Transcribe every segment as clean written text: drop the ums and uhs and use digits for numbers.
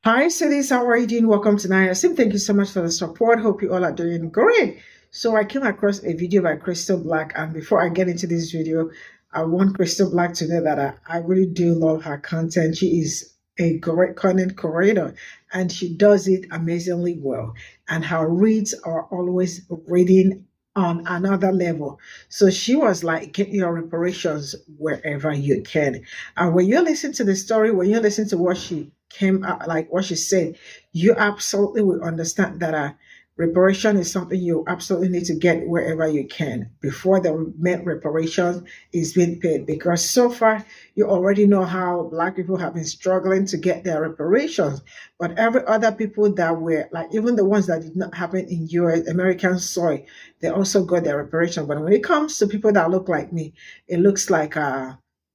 Hi, cities. How are you doing? Welcome to Naya Sim. Thank you so much for the support. Hope you all are doing great. So I came across a video by Crystal Black, and before I get into this video, I want Crystal Black to know that I really do love her content. She is a great content creator, and she does it amazingly well. And her reads are always reading on another level. So she was like, get your reparations wherever you can. And when you listen to the story, when you listen to what she came out, like what she said, you absolutely will understand that reparation is something you absolutely need to get wherever you can before the met reparations is being paid. Because so far, you already know how Black people have been struggling to get their reparations. But every other people that were, like even the ones that did not happen in US, American soil, they also got their reparation. But when it comes to people that look like me, it looks like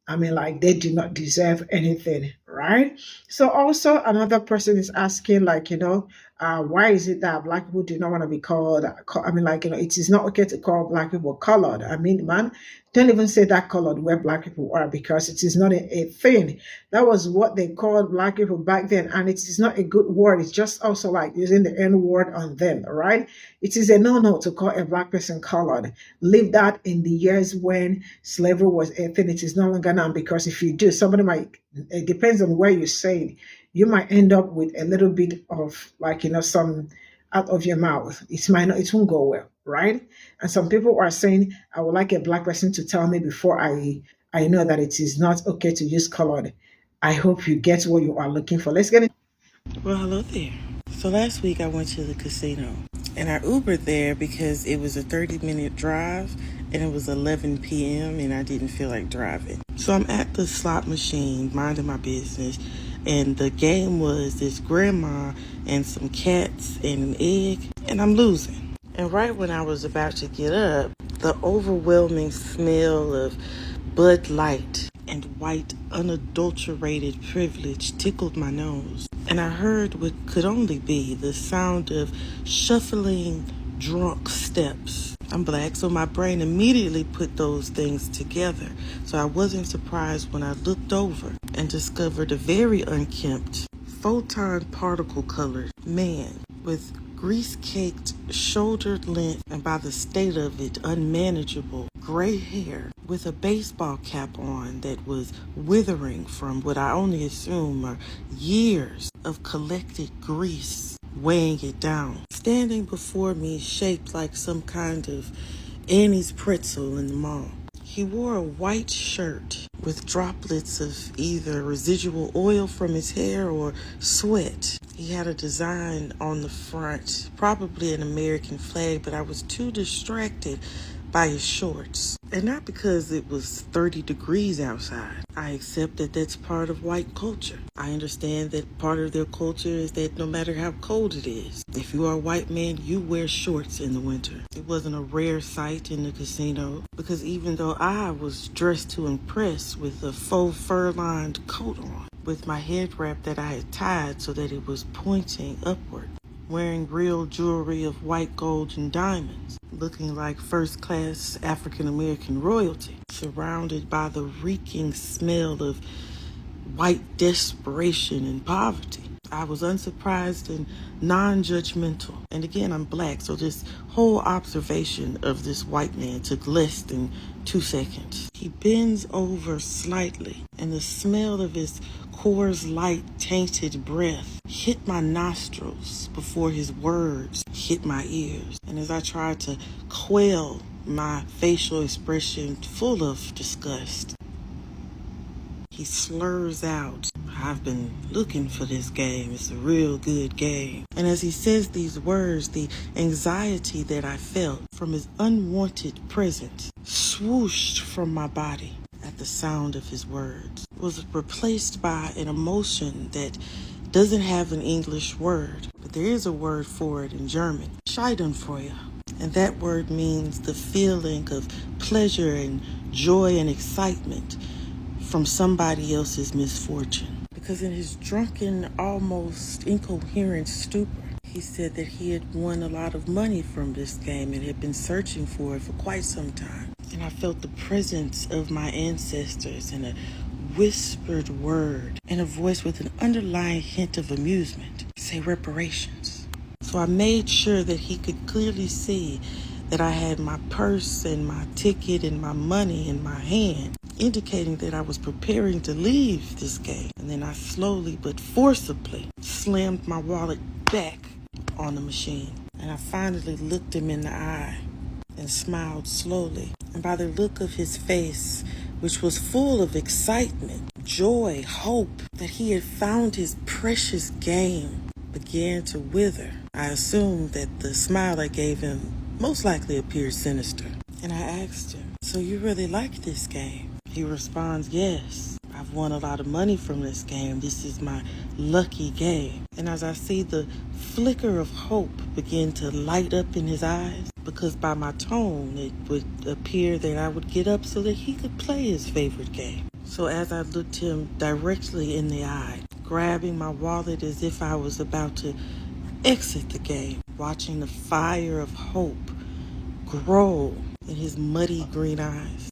like they do not deserve anything, right? So also another person is asking, like, why is it that Black people do not want to be called? It is not okay to call Black people colored. I mean, man, don't even say that colored where Black people are because it is not a thing. That was what they called Black people back then, and it is not a good word. It's just also like using the N word on them, right? It is a no-no to call a Black person colored. Leave that in the years when slavery was a thing. It is no longer now because if you do, somebody might, it depends on where you say it, you might end up with a little bit of some out of your mouth. It might not, it won't go well, right? And some people are saying, I would like a Black person to tell me before I know that it is not okay to use colored. I hope you get what you are looking for. Let's get it. Well, hello there. So last week I went to the casino and I Ubered there because it was a 30-minute drive and it was 11 p.m. and I didn't feel like driving. So I'm at the slot machine minding my business, and the game was this grandma and some cats and an egg, and I'm losing. And right when I was about to get up, the overwhelming smell of Bud Light and white, unadulterated privilege tickled my nose, and I heard what could only be the sound of shuffling, drunk steps. I'm Black, so my brain immediately put those things together, so I wasn't surprised when I looked over and discovered a very unkempt, photon particle colored man with grease-caked, shouldered length, and by the state of it, unmanageable, gray hair, with a baseball cap on that was withering from what I only assume are years of collected grease weighing it down. Standing before me shaped like some kind of Annie's pretzel in the mall. He wore a white shirt with droplets of either residual oil from his hair or sweat. He had a design on the front, probably an American flag, but I was too distracted by his shorts. And not because it was 30 degrees outside. I accept that that's part of white culture. I understand that part of their culture is that no matter how cold it is, if you are a white man, you wear shorts in the winter. It wasn't a rare sight in the casino because even though I was dressed to impress with a faux fur-lined coat on, with my head wrap that I had tied so that it was pointing upward, wearing real jewelry of white gold and diamonds, looking like first-class African-American royalty, surrounded by the reeking smell of white desperation and poverty. I was unsurprised and non-judgmental. And again, I'm Black, so this whole observation of this white man took less than 2 seconds. He bends over slightly, and the smell of his Coors Light tainted breath hit my nostrils before his words hit my ears. And as I tried to quell my facial expression full of disgust, he slurs out, I've been looking for this game. It's a real good game. And as he says these words, the anxiety that I felt from his unwanted presence swooshed from my body at the sound of his words, was replaced by an emotion that doesn't have an English word, but there is a word for it in German, Schadenfreude. And that word means the feeling of pleasure and joy and excitement from somebody else's misfortune. Because in his drunken, almost incoherent stupor, he said that he had won a lot of money from this game and had been searching for it for quite some time. And I felt the presence of my ancestors and a whispered word in a voice with an underlying hint of amusement. Say reparations. So I made sure that he could clearly see that I had my purse and my ticket and my money in my hand, indicating that I was preparing to leave this game. And then I slowly but forcibly slammed my wallet back on the machine. And I finally looked him in the eye and smiled slowly. And by the look of his face, which was full of excitement, joy, hope that he had found his precious game, began to wither. I assumed that the smile I gave him most likely appeared sinister. And I asked him, "So you really like this game?" He responds, "Yes. I've won a lot of money from this game. This is my lucky game." And as I see the flicker of hope begin to light up in his eyes, because by my tone it would appear that I would get up so that he could play his favorite game. So as I looked him directly in the eye, grabbing my wallet as if I was about to exit the game, watching the fire of hope grow in his muddy green eyes,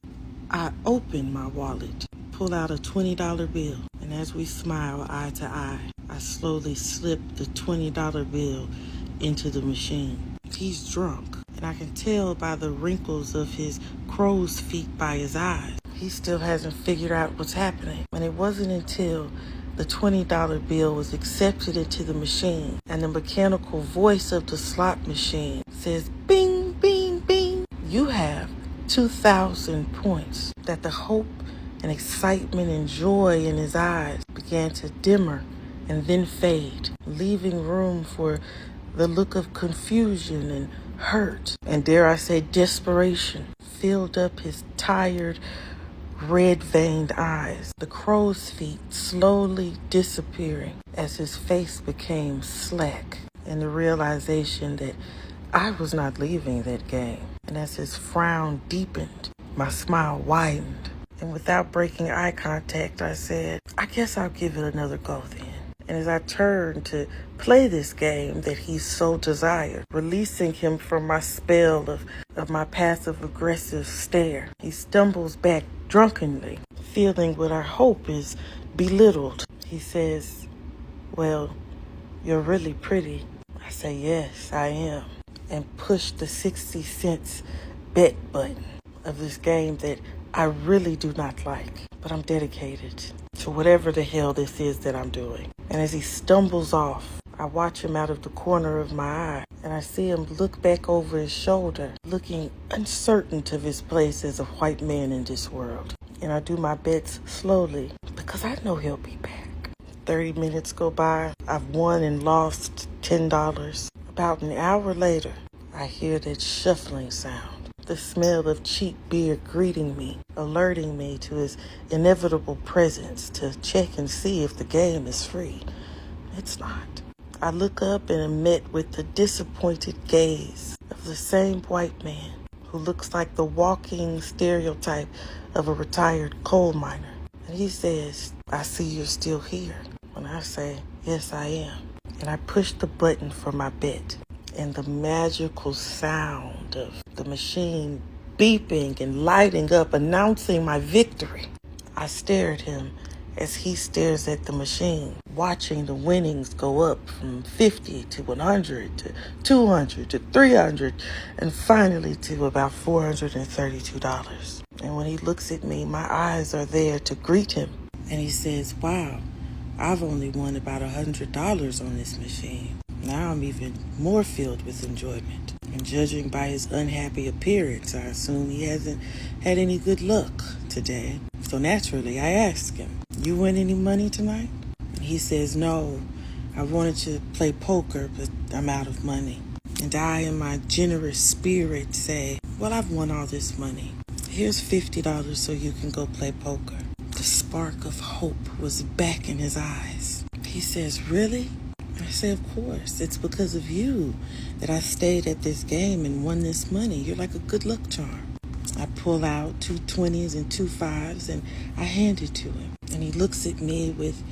I opened my wallet, pull out a $20 bill, and as we smile eye to eye, I slowly slipped the $20 bill into the machine. He's drunk, and I can tell by the wrinkles of his crow's feet by his eyes. He still hasn't figured out what's happening. And it wasn't until the $20 bill was accepted into the machine and the mechanical voice of the slot machine says, "Bing, bing, bing, you have 2,000 points," that the hope and excitement and joy in his eyes began to dimmer and then fade, leaving room for the look of confusion and hurt, and dare I say desperation, filled up his tired, red-veined eyes, the crow's feet slowly disappearing as his face became slack, and the realization that I was not leaving that game. And as his frown deepened, my smile widened, and without breaking eye contact, I said, "I guess I'll give it another go then." And as I turned to play this game that he so desired, releasing him from my spell of my passive-aggressive stare, he stumbles back drunkenly, feeling what I hope is belittled. He says, "Well, you're really pretty." I say, "Yes, I am," and push the 60 cents bet button of this game that I really do not like, but I'm dedicated to whatever the hell this is that I'm doing. And as he stumbles off, I watch him out of the corner of my eye, and I see him look back over his shoulder, looking uncertain of his place as a white man in this world. And I do my bets slowly, because I know he'll be back. 30 minutes go by. I've won and lost $10. About an hour later, I hear that shuffling sound. The smell of cheap beer greeting me, alerting me to his inevitable presence to check and see if the game is free. It's not. I look up and am met with the disappointed gaze of the same white man who looks like the walking stereotype of a retired coal miner. And he says, "I see you're still here." And I say, "Yes, I am." And I push the button for my bet. And the magical sound of the machine beeping and lighting up, announcing my victory. I stare at him as he stares at the machine, watching the winnings go up from 50 to 100 to 200 to 300 and finally to about $432. And when he looks at me, my eyes are there to greet him. And he says, "Wow, I've only won about $100 on this machine." Now I'm even more filled with enjoyment. And judging by his unhappy appearance, I assume he hasn't had any good luck today. So naturally, I ask him, "You win any money tonight?" And he says, "No, I wanted to play poker, but I'm out of money." And I, in my generous spirit, say, "Well, I've won all this money. Here's $50 so you can go play poker." The spark of hope was back in his eyes. He says, "Really?" I say, "Of course. It's because of you that I stayed at this game and won this money. You're like a good luck charm." I pull out 2 20s and 2 5s and I hand it to him. And he looks at me with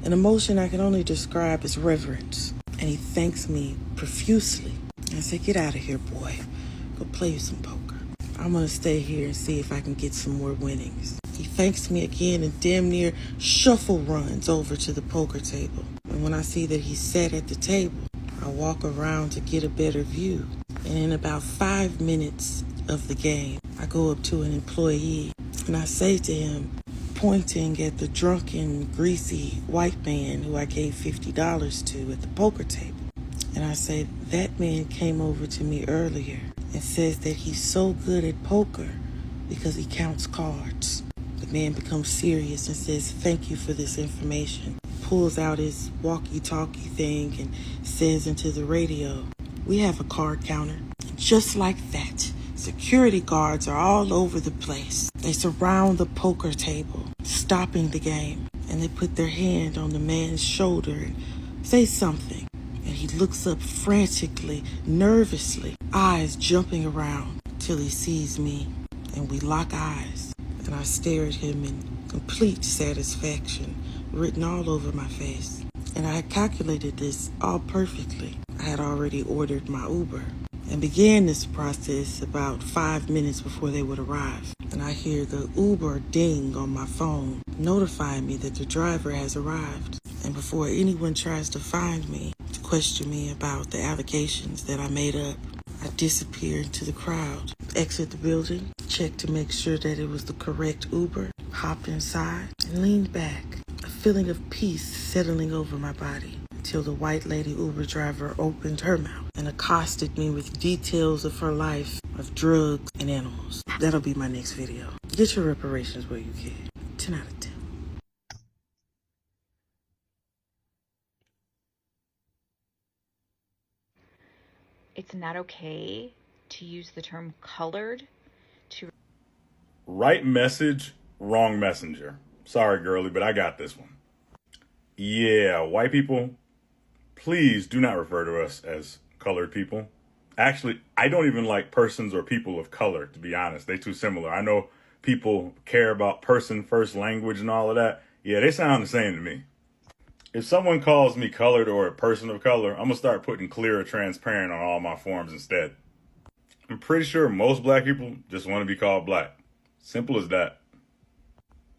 an emotion I can only describe as reverence. And he thanks me profusely. I say, "Get out of here, boy. Go play you some poker. I'm going to stay here and see if I can get some more winnings." He thanks me again and damn near shuffle runs over to the poker table. And when I see that he's sat at the table, I walk around to get a better view. And in about 5 minutes of the game, I go up to an employee and I say to him, pointing at the drunken, greasy white man who I gave $50 to at the poker table. And I say, that man came over to me earlier and says that he's so good at poker because he counts cards. The man becomes serious and says, thank you for this information. Pulls out his walkie-talkie thing and says into the radio, we have a card counter. Just like that, security guards are all over the place. They surround the poker table, stopping the game, and they put their hand on the man's shoulder and say something. And he looks up frantically, nervously, eyes jumping around till he sees me. And we lock eyes, and I stare at him in complete satisfaction, written all over my face. And I had calculated this all perfectly. I had already ordered my Uber and began this process about 5 minutes before they would arrive. And I hear the Uber ding on my phone, notifying me that the driver has arrived. And before anyone tries to find me, to question me about the allegations that I made up, I disappear into the crowd, exit the building, check to make sure that it was the correct Uber, hopped inside, and leaned back, a feeling of peace settling over my body, until the white lady Uber driver opened her mouth and accosted me with details of her life of drugs and animals. That'll be my next video. Get your reparations where you can. 10 out of 10. It's not okay to use the term colored to... Right message, wrong messenger. Sorry, girly, but I got this one. Yeah, white people, please do not refer to us as colored people. Actually, I don't even like persons or people of color, to be honest. They're too similar. I know people care about person first language and all of that. Yeah, they sound the same to me. If someone calls me colored or a person of color, I'm going to start putting clear or transparent on all my forms instead. I'm pretty sure most black people just want to be called black. Simple as that.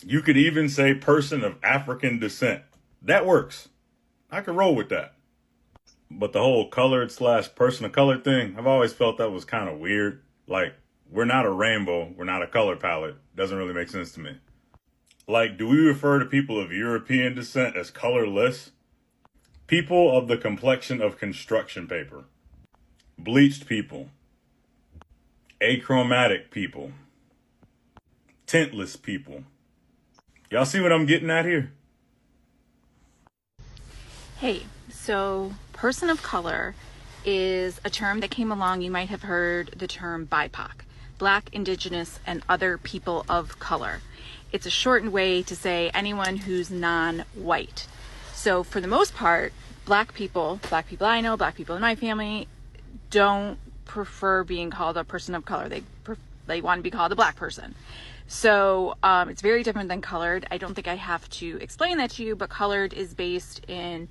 You could even say person of African descent. That works. I could roll with that. But the whole colored / person of color thing, I've always felt that was kind of weird. Like, we're not a rainbow. We're not a color palette. Doesn't really make sense to me. Like, do we refer to people of European descent as colorless? People of the complexion of construction paper. Bleached people. Achromatic people. Tintless people. Y'all see what I'm getting at here? Hey, so person of color is a term that came along. You might have heard the term BIPOC, Black, Indigenous, and other people of color. It's a shortened way to say anyone who's non-white. So for the most part, black people I know, black people in my family, don't prefer being called a person of color. They want to be called a black person. So it's very different than colored. I don't think I have to explain that to you, but colored is based in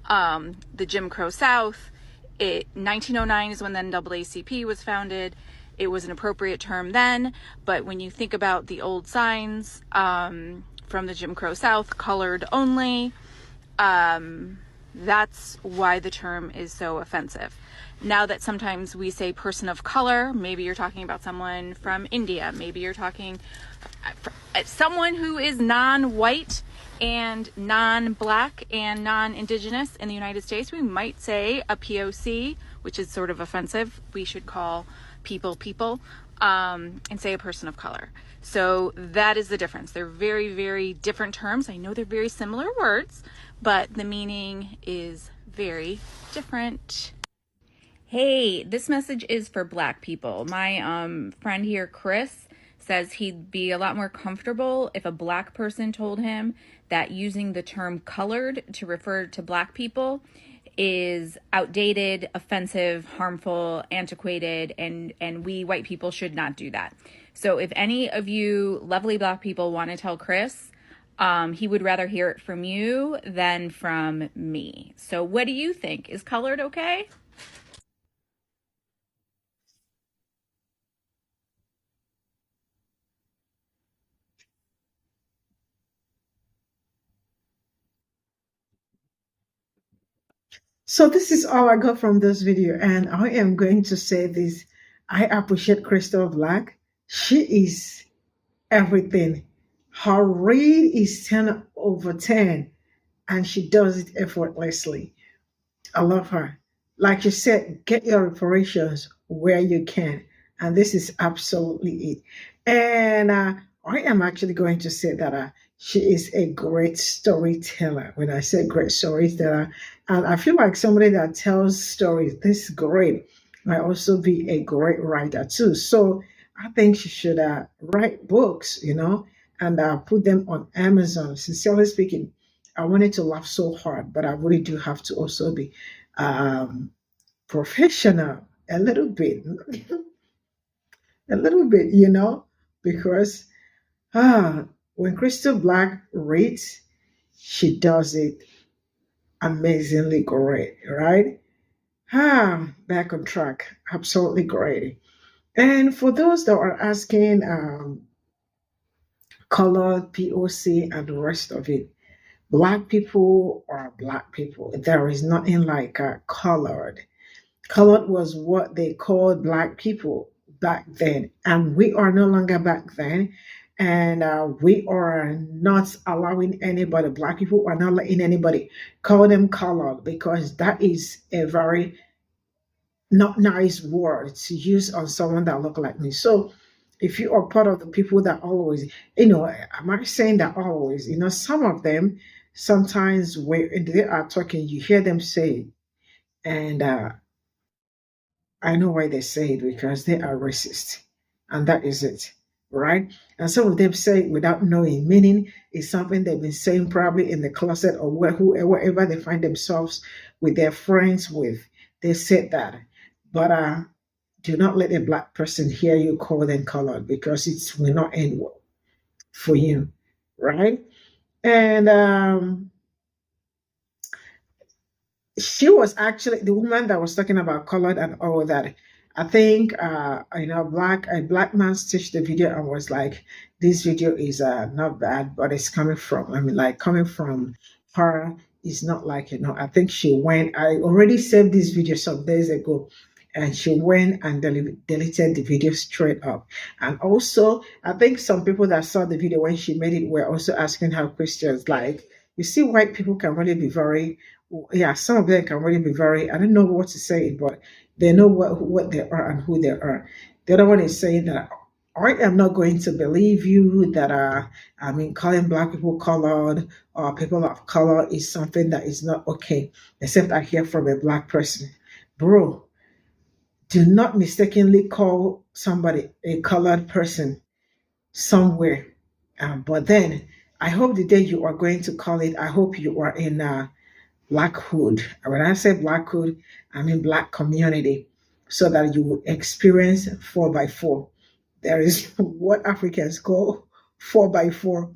the Jim Crow South. 1909 is when the NAACP was founded. It was an appropriate term then, but when you think about the old signs from the Jim Crow South, colored only, that's why the term is so offensive. Now that sometimes we say person of color, maybe you're talking about someone from India, maybe you're talking someone who is non-white and non-black and non-indigenous in the United States, we might say a POC, which is sort of offensive. We should call people, and say a person of color. So that is the difference. They're very, very different terms. I know they're very similar words, but the meaning is very different. Hey, this message is for black people. My friend here, Chris, says he'd be a lot more comfortable if a black person told him that using the term colored to refer to black people is outdated, offensive, harmful, antiquated, and we white people should not do that. So if any of you lovely black people want to tell Chris, he would rather hear it from you than from me. So what do you think? Is colored okay? So this is all I got from this video, and I am going to say this. I appreciate Crystal Black. She is everything. Her read is 10 over 10, and she does it effortlessly. I love her. Like you said, get your reparations where you can. And this is absolutely it. And I am actually going to say that she is a great storyteller. When I say great storyteller, and I feel like somebody that tells stories this great might also be a great writer too. So I think she should write books, and put them on Amazon. Sincerely speaking, I wanted to laugh so hard, but I really do have to also be um, professional a little bit, a little bit, because ah, when Crystal Black reads, she does it amazingly great, right? Back on track, absolutely great. And for those that are asking, color, POC, and the rest of it, Black people are Black people. There is nothing like colored. Colored was what they called Black people back then, and we are no longer back then. And we are not allowing anybody, Black people are not letting anybody call them colored, because that is a very not nice word to use on someone that look like me. So if you are part of the people that always, I'm not saying that always, some of them sometimes when they are talking, you hear them say it, and I know why they say it, because they are racist. And that is it. Right? And some of them say it without knowing, meaning it's something they've been saying probably in the closet or wherever they find themselves with their friends with. They said that. But do not let a Black person hear you call them colored, because it will not end well for you. Right? And she was actually the woman that was talking about colored and all that. I think a black man stitched the video and was like, this video is not bad, but it's coming from, like coming from her is not like, I think she went, I already saved this video some days ago, and she went and deleted the video straight up. And also, I think some people that saw the video when she made it were also asking her questions like, you see, white people can really be very, yeah, some of them can really be very, I don't know what to say, but they know what they are and who they are. The other one is saying that I am not going to believe you that calling Black people colored or people of color is something that is not okay, except I hear from a Black person. Bro, do not mistakenly call somebody a colored person somewhere. But then I hope the day you are going to call it, I hope you are in Blackhood. When I say Blackhood, I mean Black community, so that you will experience 4x4. There is what Africans call 4x4.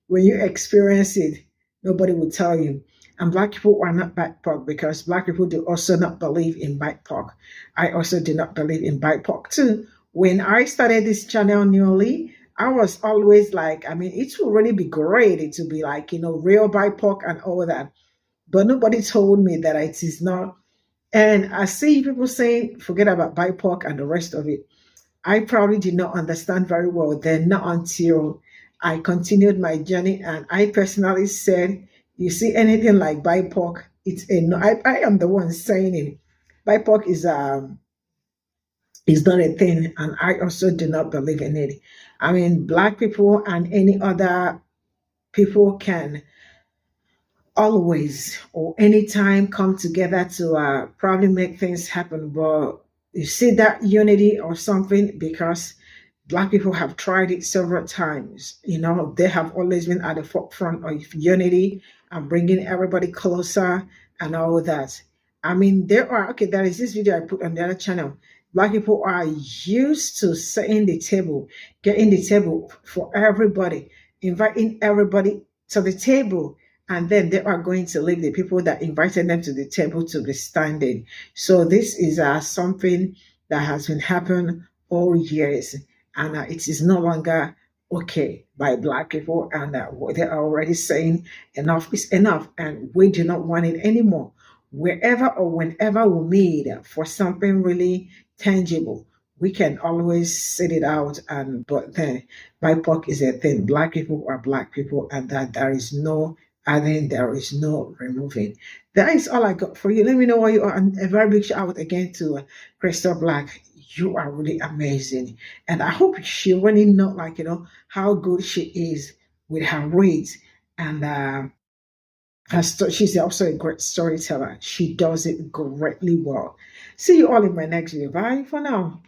When you experience it, nobody will tell you. And Black people are not BIPOC, because Black people do also not believe in BIPOC. I also do not believe in BIPOC too. When I started this channel newly, I was always like, it will really be great. It will be like, real BIPOC and all that. But nobody told me that it is not. And I see people saying, forget about BIPOC and the rest of it. I probably did not understand very well then, not until I continued my journey. And I personally said, you see anything like BIPOC, it's a no. I am the one saying it. BIPOC is not a thing, and I also do not believe in it. Black people and any other people can always or anytime come together to probably make things happen. But you see that unity or something, because Black people have tried it several times. They have always been at the forefront of unity and bringing everybody closer and all that. There is this video I put on the other channel. Black people are used to setting the table, getting the table for everybody, inviting everybody to the table, and then they are going to leave the people that invited them to the table to be standing. So this is something that has been happening all years, and it is no longer okay by Black people, and they are already saying enough is enough, and we do not want it anymore. wherever or whenever we meet for something really tangible, we can always sit it out. And but then BIPOC is a thing. Black people are black people, and that there is no adding, there is no removing. That is all I got for you. Let me know what you are. And a very big shout out again to Crystal Black. You are really amazing, and I hope she really know, like, how good she is with her reads. And she's also a great storyteller. She does it greatly well. See you all in my next video. Bye for now.